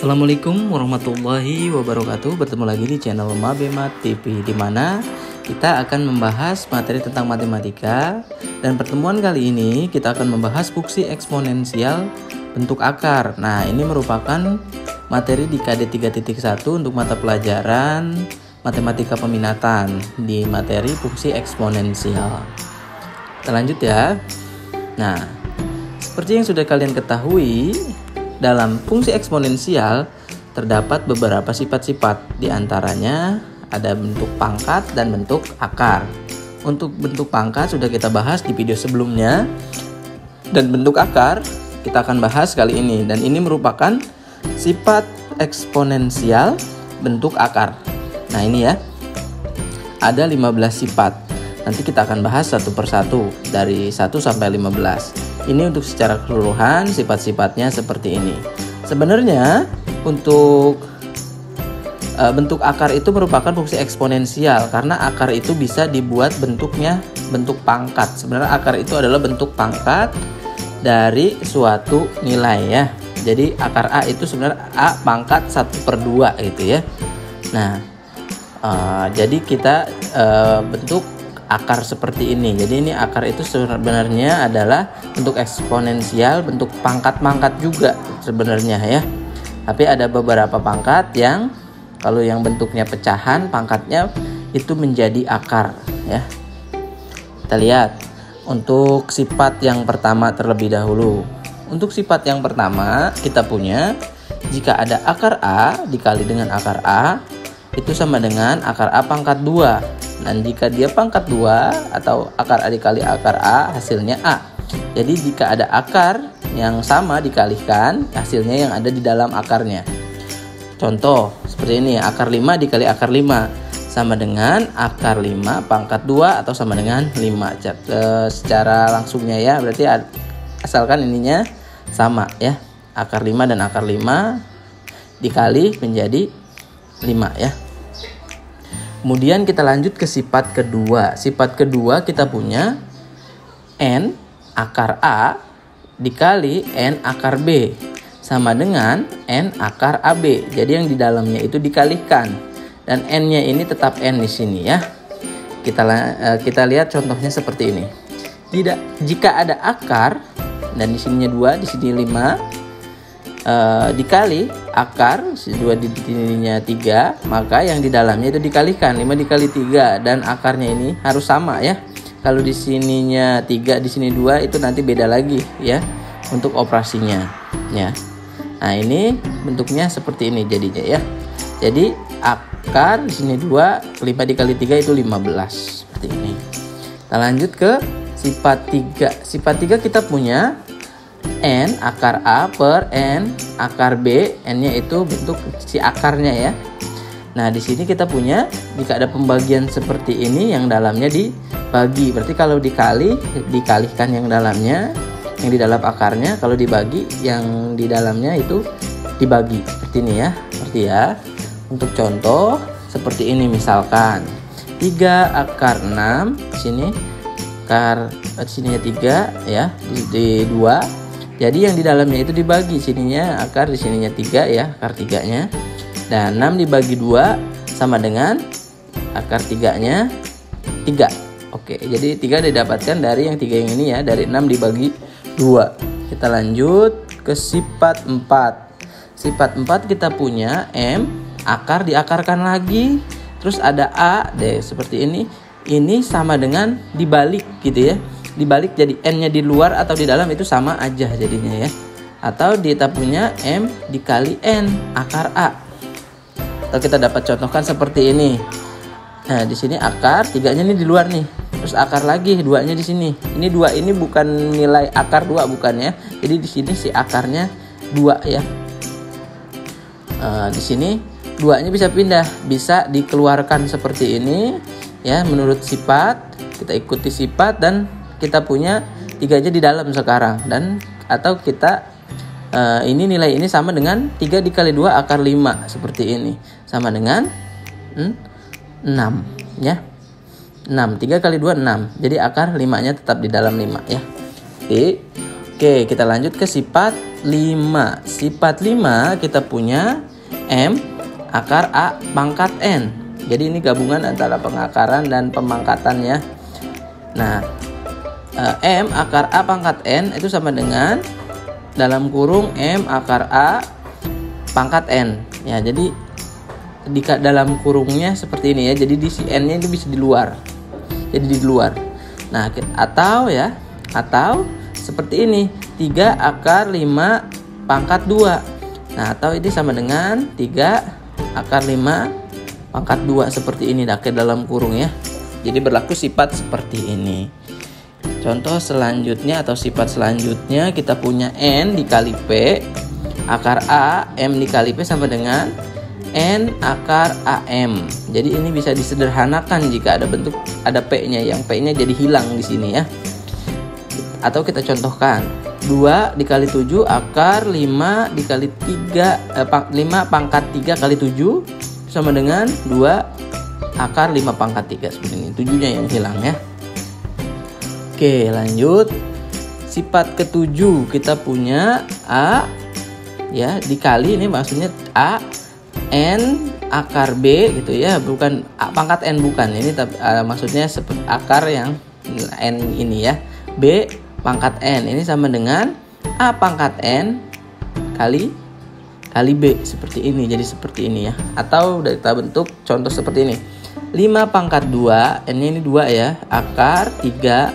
Assalamualaikum warahmatullahi wabarakatuh. Bertemu lagi di channel Mabemat TV, di mana kita akan membahas materi tentang matematika. Dan pertemuan kali ini kita akan membahas fungsi eksponensial bentuk akar. Nah, ini merupakan materi di KD 3.1 untuk mata pelajaran matematika peminatan di materi fungsi eksponensial. Kita lanjut ya. Nah, seperti yang sudah kalian ketahui, dalam fungsi eksponensial terdapat beberapa sifat-sifat, di antaranya ada bentuk pangkat dan bentuk akar. Untuk bentuk pangkat sudah kita bahas di video sebelumnya, dan bentuk akar kita akan bahas kali ini, dan ini merupakan sifat eksponensial bentuk akar. Nah, ini ya, ada 15 sifat. Nanti kita akan bahas satu persatu dari 1 sampai 15. Ini untuk secara keseluruhan sifat-sifatnya seperti ini. Sebenarnya untuk bentuk akar itu merupakan fungsi eksponensial, karena akar itu bisa dibuat bentuknya bentuk pangkat. Sebenarnya akar itu adalah bentuk pangkat dari suatu nilai ya. Jadi akar A itu sebenarnya A pangkat 1/2 gitu ya. Nah, jadi kita bentuk akar seperti ini. Jadi ini akar itu sebenarnya adalah bentuk eksponensial, bentuk pangkat-pangkat juga sebenarnya ya. Tapi ada beberapa pangkat yang kalau yang bentuknya pecahan, pangkatnya itu menjadi akar ya. Kita lihat untuk sifat yang pertama terlebih dahulu. Untuk sifat yang pertama kita punya, jika ada akar A dikali dengan akar A itu sama dengan akar A pangkat 2. Dan jika dia pangkat 2 atau akar A dikali akar A, hasilnya A. Jadi jika ada akar yang sama dikalikan, hasilnya yang ada di dalam akarnya. Contoh seperti ini, akar 5 dikali akar 5 sama dengan akar 5 pangkat 2 atau sama dengan 5. Secara langsungnya ya, berarti asalkan ininya sama ya. Akar 5 dan akar 5 dikali menjadi 5 ya. Kemudian kita lanjut ke sifat kedua. Sifat kedua kita punya N akar A dikali N akar B sama dengan N akar AB. Jadi yang di dalamnya itu dikalikan. Dan N-nya ini tetap N di sini ya. Kita lihat contohnya seperti ini. Jika ada akar, dan di sininya 2, di sini 5, dikali akar 2 di sininya 3, maka yang di dalamnya itu dikalikan 5 dikali 3, dan akarnya ini harus sama ya. Kalau di sininya 3, di sini 2, itu nanti beda lagi ya untuk operasinya ya. Nah, ini bentuknya seperti ini jadinya ya. Jadi akar di sini 2, 5 dikali 3 itu 15 seperti ini. Kita lanjut ke sifat 3. Sifat 3 kita punya N akar A per N akar B. N-nya itu bentuk si akarnya ya. Nah, di sini kita punya, jika ada pembagian seperti ini, yang dalamnya dibagi. Berarti kalau dikalikan yang dalamnya, yang di dalam akarnya, kalau dibagi yang di dalamnya itu dibagi. Seperti ini ya. Seperti ya. Untuk contoh seperti ini, misalkan 3 akar 6, di sini akar sininya 3 ya, di 2. Jadi yang di dalamnya itu dibagi, sininya akar, di sininya 3 ya, akar 3-nya. Dan 6 dibagi 2 sama dengan akar 3-nya 3. Oke, jadi 3 didapatkan dari yang 3 yang ini ya, dari 6 dibagi 2. Kita lanjut ke sifat 4. Sifat 4 kita punya M akar diakarkan lagi, terus ada A deh seperti ini. Ini sama dengan dibalik gitu ya. Dibalik jadi N-nya di luar atau di dalam itu sama aja jadinya ya. Atau kita punya M dikali N akar A. Atau kita dapat contohkan seperti ini. Nah, di sini akar 3-nya ini di luar nih. Terus akar lagi 2-nya di sini. Ini 2 ini bukan nilai akar 2 bukan ya. Jadi di sini si akarnya 2 ya. Di sini 2-nya bisa pindah, bisa dikeluarkan seperti ini ya, menurut sifat. Kita ikuti sifat dan kita punya 3-nya di dalam sekarang, dan atau kita ini nilai ini sama dengan 3 dikali 2 akar 5 seperti ini, sama dengan 6 ya. 6, 3 kali 2 6. Jadi akar 5-nya tetap di dalam 5 ya. Oke. Oke, kita lanjut ke sifat 5. Sifat 5 kita punya M akar A pangkat N. Jadi ini gabungan antara pengakaran dan pemangkatan ya. Nah, M akar A pangkat N itu sama dengan dalam kurung M akar A pangkat N. Ya, jadi di dalam kurungnya seperti ini ya. Jadi di si N-nya itu bisa di luar. Jadi di luar. Nah, atau seperti ini, 3 akar 5 pangkat 2. Nah, atau ini sama dengan 3 akar 5 pangkat 2 seperti ini ke dalam kurung ya. Jadi berlaku sifat seperti ini. Contoh selanjutnya atau sifat selanjutnya kita punya N dikali P akar A, M dikali P sama dengan N akar AM. Jadi ini bisa disederhanakan jika ada P-nya, yang P-nya jadi hilang di sini ya. Atau kita contohkan 2 dikali 7 akar 5 dikali 3 5 pangkat 3 kali 7 sama dengan 2 akar 5 pangkat 3 seperti ini. 7-nya yang hilang ya. Oke, lanjut. Sifat ke-7 kita punya A ya dikali, ini maksudnya A N akar B gitu ya, bukan A pangkat N, bukan ini, tapi maksudnya seperti akar yang N ini ya. B pangkat N ini sama dengan A pangkat N kali B seperti ini. Jadi seperti ini ya. Atau kita bentuk contoh seperti ini. 5 pangkat 2, N ini 2 ya, akar 3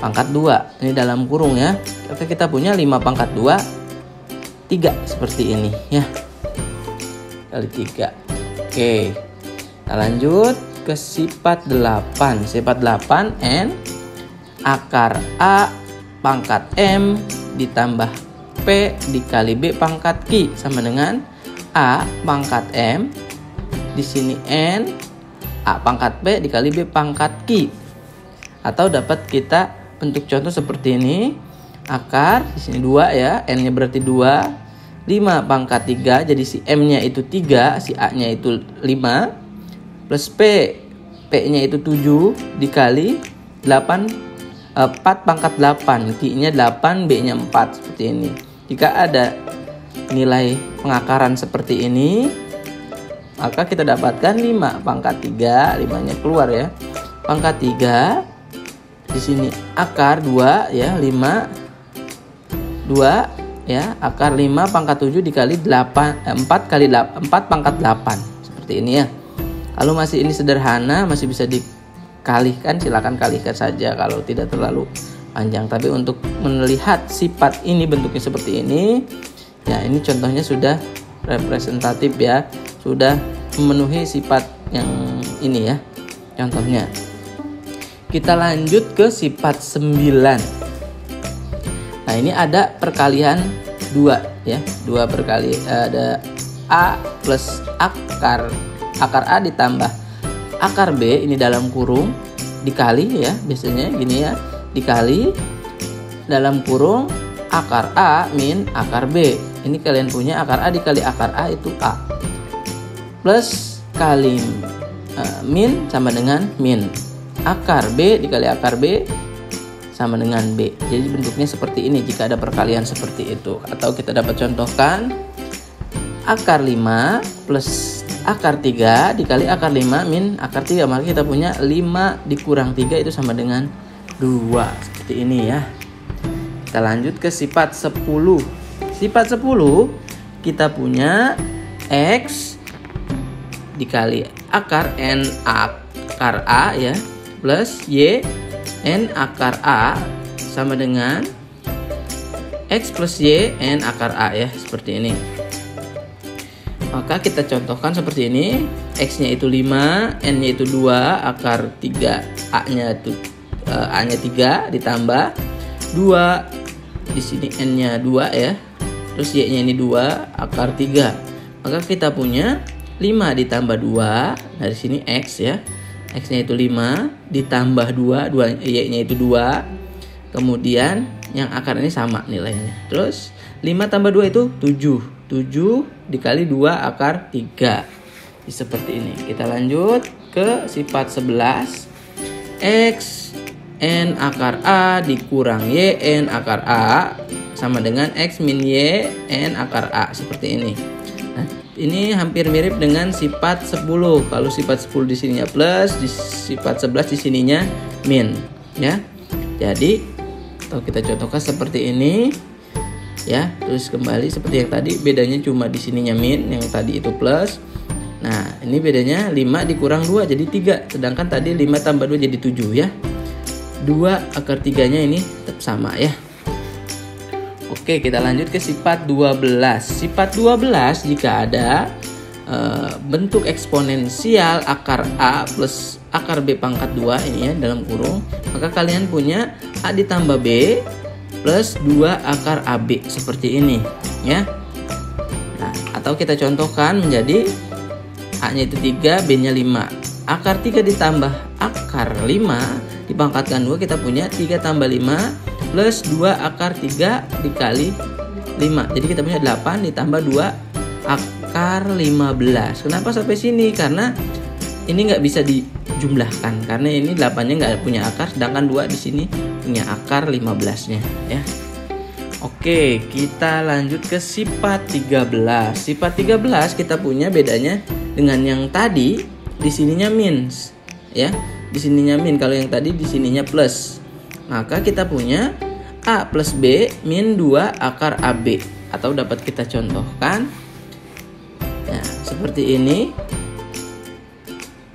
pangkat 2. Ini dalam kurung ya. Oke, kita punya 5 pangkat 2 3 seperti ini ya. Kali 3. Oke. Kita lanjut ke sifat 8. Sifat 8 N akar A pangkat M ditambah P dikali B pangkat Q sama dengan A pangkat M di sini N A pangkat P dikali B pangkat Q. Atau dapat kita bentuk contoh seperti ini. Akar di sini 2 ya, N-nya berarti 2. 5 pangkat 3, jadi si M-nya itu 3, si A-nya itu 5 plus P-nya itu 7 dikali 8 4 pangkat 8, Q-nya 8, B-nya 4 seperti ini. Jika ada nilai pengakaran seperti ini, maka kita dapatkan 5 pangkat 3, 5-nya keluar ya. Pangkat 3 di sini akar 2 ya, 5 2 ya, akar 5 pangkat 7 dikali 4 kali 4 pangkat 8 seperti ini ya. Kalau masih ini sederhana, masih bisa dikalikan, silakan kalikan saja kalau tidak terlalu panjang. Tapi untuk melihat sifat ini bentuknya seperti ini ya, ini contohnya sudah representatif ya, sudah memenuhi sifat yang ini ya contohnya. Kita lanjut ke sifat 9. Nah, ini ada perkalian 2 ya, 2 perkali, ada A plus akar A ditambah akar B, ini dalam kurung dikali ya, biasanya gini ya, dikali dalam kurung akar A min akar B. Ini kalian punya akar A dikali akar A itu A plus kali min sama dengan min akar B dikali akar B sama dengan B. Jadi bentuknya seperti ini jika ada perkalian seperti itu. Atau kita dapat contohkan akar 5 plus akar 3 dikali akar 5 min akar 3. Maka kita punya 5 dikurang 3 itu sama dengan 2. Seperti ini ya. Kita lanjut ke sifat 10. Sifat 10 kita punya X dikali akar N akar A ya, plus Y N akar A sama dengan X plus Y N akar A ya, seperti ini. Maka kita contohkan seperti ini. X-nya itu 5, N-nya itu 2, akar 3, A-nya itu A-nya 3 ditambah 2. Di sini N-nya 2 ya. Terus Y-nya ini 2, akar 3. Maka kita punya 5 ditambah 2. Dari sini X ya. X-nya itu 5 ditambah 2, Y-nya itu 2. Kemudian yang akar ini sama nilainya. Terus 5 tambah 2 itu 7. 7 dikali 2 akar 3. Seperti ini. Kita lanjut ke sifat 11. X N akar A dikurang Y N akar A sama dengan X min Y N akar A, seperti ini. Nah, ini hampir mirip dengan sifat 10. Kalau sifat 10 di sininya plus, di sifat 11 di sininya min, ya. Jadi atau kita contohkan seperti ini, ya. Terus kembali seperti yang tadi, bedanya cuma di sininya min, yang tadi itu plus. Nah, ini bedanya 5 dikurang 2 jadi 3, sedangkan tadi 5 tambah 2 jadi 7, ya. 2 akar 3-nya ini tetap sama, ya. Oke, kita lanjut ke sifat 12. Sifat 12 jika ada bentuk eksponensial akar A plus akar B pangkat 2 ini ya dalam kurung, maka kalian punya A ditambah B plus 2 akar AB seperti ini, ya. Nah, atau kita contohkan menjadi A-nya itu 3, B-nya 5. Akar 3 ditambah akar 5 dipangkatkan 2, kita punya 3 tambah 5 plus 2 akar 3 dikali 5. Jadi kita punya 8 ditambah 2 akar 15. Kenapa sampai sini? Karena ini nggak bisa dijumlahkan. Karena ini 8-nya nggak punya akar, sedangkan 2 di sini punya akar 15-nya, ya. Oke, kita lanjut ke sifat 13. Sifat 13 kita punya bedanya dengan yang tadi, di sininya min, ya. Di sininya min, kalau yang tadi di sininya plus. Maka kita punya A plus B min 2 akar AB, atau dapat kita contohkan ya, seperti ini.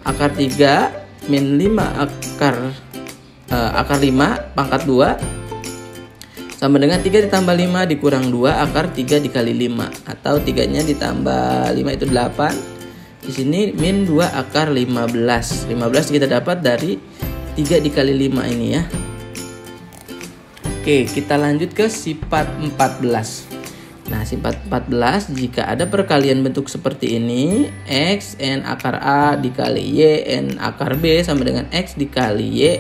Akar 3 min 5 akar 5 pangkat 2 sama dengan 3 ditambah 5 dikurang 2 akar 3 dikali 5, atau 3-nya ditambah 5 itu 8. Di sini min 2 akar 15. 15 kita dapat dari 3 dikali 5 ini, ya. Oke, kita lanjut ke sifat 14. Nah, sifat 14 jika ada perkalian bentuk seperti ini, X N akar A dikali Y N akar B sama dengan X dikali Y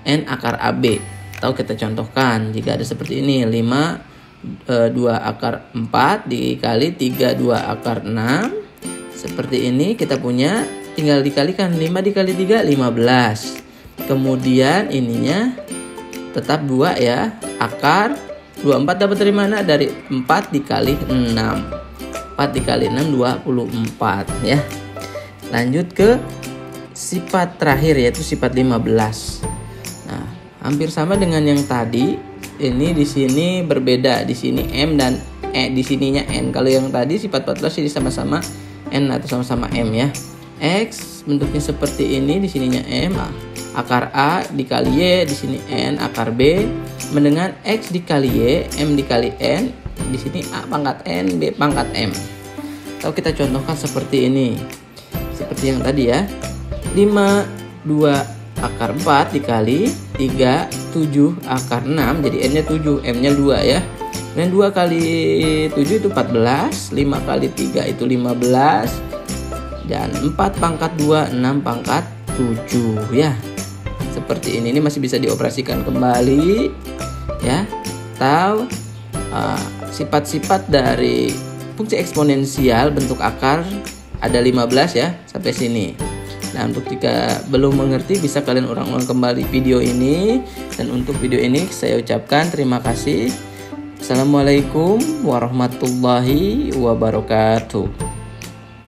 N akar AB. Atau kita contohkan jika ada seperti ini, 5 2 akar 4 dikali 3 2 akar 6. Seperti ini kita punya, tinggal dikalikan 5 dikali 3 15. Kemudian ininya tetap 2 ya, akar 24 dapat dari mana? Dari 4 dikali 6. 4 dikali 6 24, ya. Lanjut ke sifat terakhir yaitu sifat 15. Nah, hampir sama dengan yang tadi. Ini di sini berbeda, di sini M dan di sininya N. Kalau yang tadi sifat 14 ini sama-sama N atau sama-sama M, ya. X bentuknya seperti ini, di sininya M. Akar A dikali Y, di sini N akar B, dengan X dikali Y, M dikali N, di sini A pangkat N, B pangkat M. Atau kita contohkan seperti ini, seperti yang tadi, ya. 5 2 akar 4 dikali 3 7 akar 6, jadi N nya 7, M nya 2, ya. Dan 2 kali 7 itu 14, 5 kali 3 itu 15, dan 4 pangkat 2 6 pangkat 7, ya. Seperti ini masih bisa dioperasikan kembali, ya. Atau sifat-sifat dari fungsi eksponensial bentuk akar ada 15, ya, sampai sini. Nah, untuk jika belum mengerti bisa kalian ulang-ulang kembali video ini. Dan untuk video ini saya ucapkan terima kasih. Assalamualaikum warahmatullahi wabarakatuh.